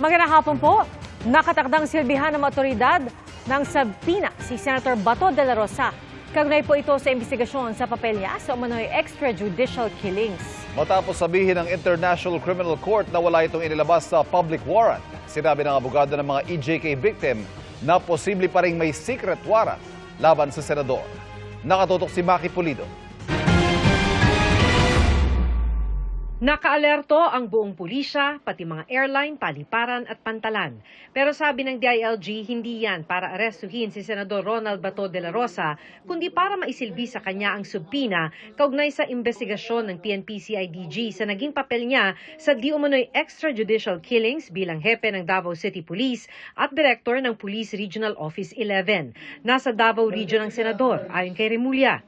Magandang hapon po. Nakatakdang silbihan ng otoridad ng Sabina si Senator Bato de la Rosa. Kaugnay po ito sa investigasyon sa papel niya sa umano'y extrajudicial killings. Matapos sabihin ng International Criminal Court na wala itong inilabas sa public warrant, sinabi ng abogado ng mga EJK victim na posible pa rin may secret warrant laban sa senador. Nakatutok si Maki Pulido. Nakaalerto ang buong pulisya, pati mga airline, paliparan at pantalan. Pero sabi ng DILG, hindi yan para arestuhin si Senador Ronald Bato de la Rosa, kundi para maisilbi sa kanya ang subpina kaugnay sa investigasyon ng PNP-CIDG sa naging papel niya sa di umano'y extrajudicial killings bilang hepe ng Davao City Police at Director ng Police Regional Office 11. Nasa Davao Region ang senador, ayon kay Remulla.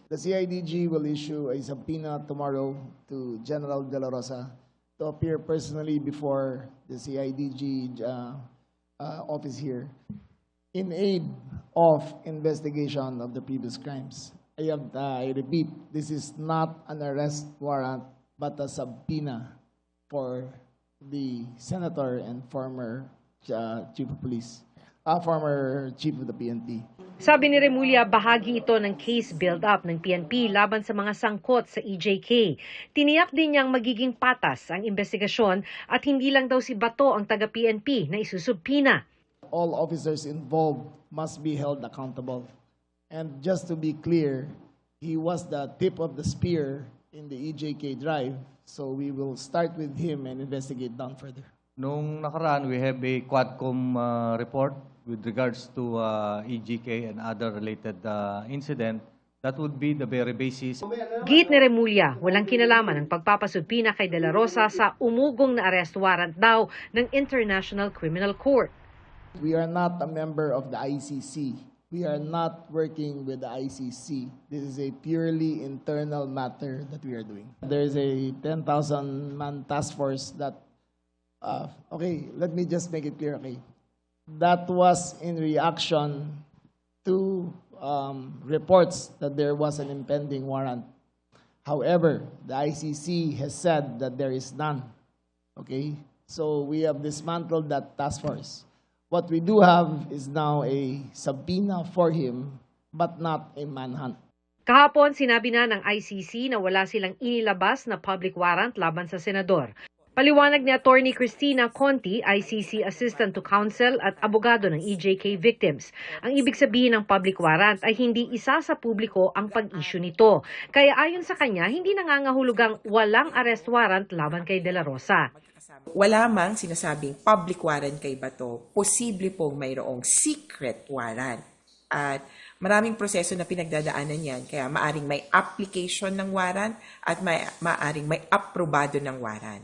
The CIDG will issue a subpoena tomorrow to General De La Rosa to appear personally before the CIDG office here in aid of investigation of the previous crimes. I repeat, this is not an arrest warrant but a subpoena for the senator and former chief of police, former chief of the PNP. Sabi ni Remulla, bahagi ito ng case build-up ng PNP laban sa mga sangkot sa EJK. Tiniyak din niyang magiging patas ang investigasyon at hindi lang daw si Bato ang taga-PNP na isusubpina. All officers involved must be held accountable. And just to be clear, he was the tip of the spear in the EJK drive, so we will start with him and investigate down further. Nung nakaraan, we have a Quadcom report with regards to EJK and other related incident. That would be the very basis. Git ni Remulla, walang kinalaman ang pagpapasubpina kay De La Rosa sa umugong na arrest warrant daw ng International Criminal Court. We are not a member of the ICC. We are not working with the ICC. This is a purely internal matter that we are doing. There is a 10,000-man task force that, okay, let me just make it clear, okay? That was in reaction to reports that there was an impending warrant. However, the ICC has said that there is none. Okay? So we have dismantled that task force. What we do have is now a subpoena for him, but not a manhunt. Kahapon, sinabi na ng ICC na wala silang inilabas na public warrant laban sa senador. Paliwanag ni Attorney Cristina Conti, ICC Assistant to Counsel at abogado ng EJK victims. Ang ibig sabihin ng public warrant ay hindi isa sa publiko ang pag-issue nito. Kaya ayon sa kanya, hindi nangangahulugang walang arrest warrant laban kay De La Rosa. Wala mang sinasabing public warrant kay Bato, posible pong mayroong secret warrant. At maraming proseso na pinagdadaanan yan, kaya maaring may application ng warrant at maaring may aprobado ng warrant.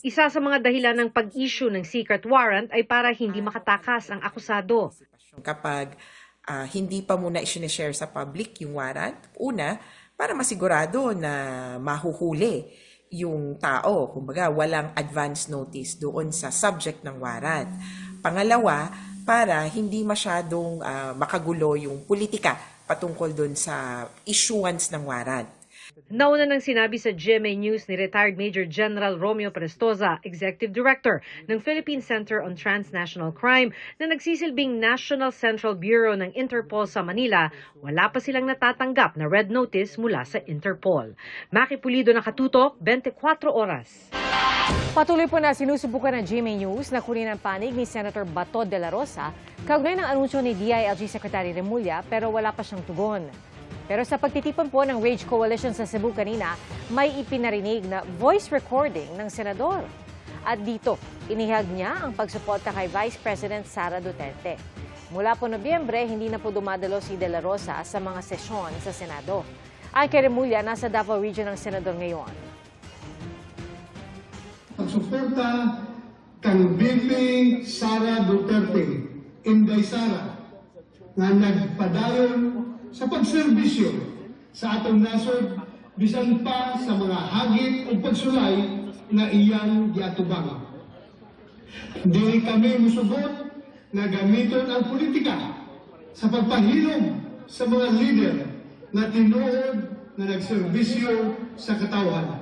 Isa sa mga dahilan ng pag-issue ng secret warrant ay para hindi makatakas ang akusado. Kapag hindi pa muna i-share sa public yung warrant, una, para masigurado na mahuhuli yung tao. Kumbaga, walang advance notice doon sa subject ng warrant. Pangalawa, para hindi masyadong makagulo yung politika patungkol doon sa issuance ng warrant. Nauna nang sinabi sa GMA News ni retired Major General Romeo Prestoza, Executive Director ng Philippine Center on Transnational Crime, na nagsisilbing National Central Bureau ng Interpol sa Manila, wala pa silang natatanggap na red notice mula sa Interpol. Maki Pulido, Nakatutok, 24 Oras. Patuloy po na sinusubukan ng GMA News na kunin ang panig ni Senator Bato de la Rosa kaugnay ng anunsyo ni DILG Secretary Remulla pero wala pa siyang tugon. Pero sa pagtitipon po ng Rage Coalition sa Cebu kanina, may ipinarinig na voice recording ng senador. At dito, inihag niya ang pagsuporta kay Vice President Sara Duterte. Mula po Nobyembre, hindi na po dumadalo si De La Rosa sa mga sesyon sa Senado. Ang kay Remulla, nasa Davao Region ng senador ngayon. Pagsuporta kang VP Sara Duterte, Inday Sara, na nagpadayon sa pagserbisyo sa atong nasod bisan pa sa mga hagit o pagsulay na iyang giatubang. Dili kami musugot na gamiton ang politika sa pagpahilom sa mga leader na tinuod na nagserbisyo sa katawhan.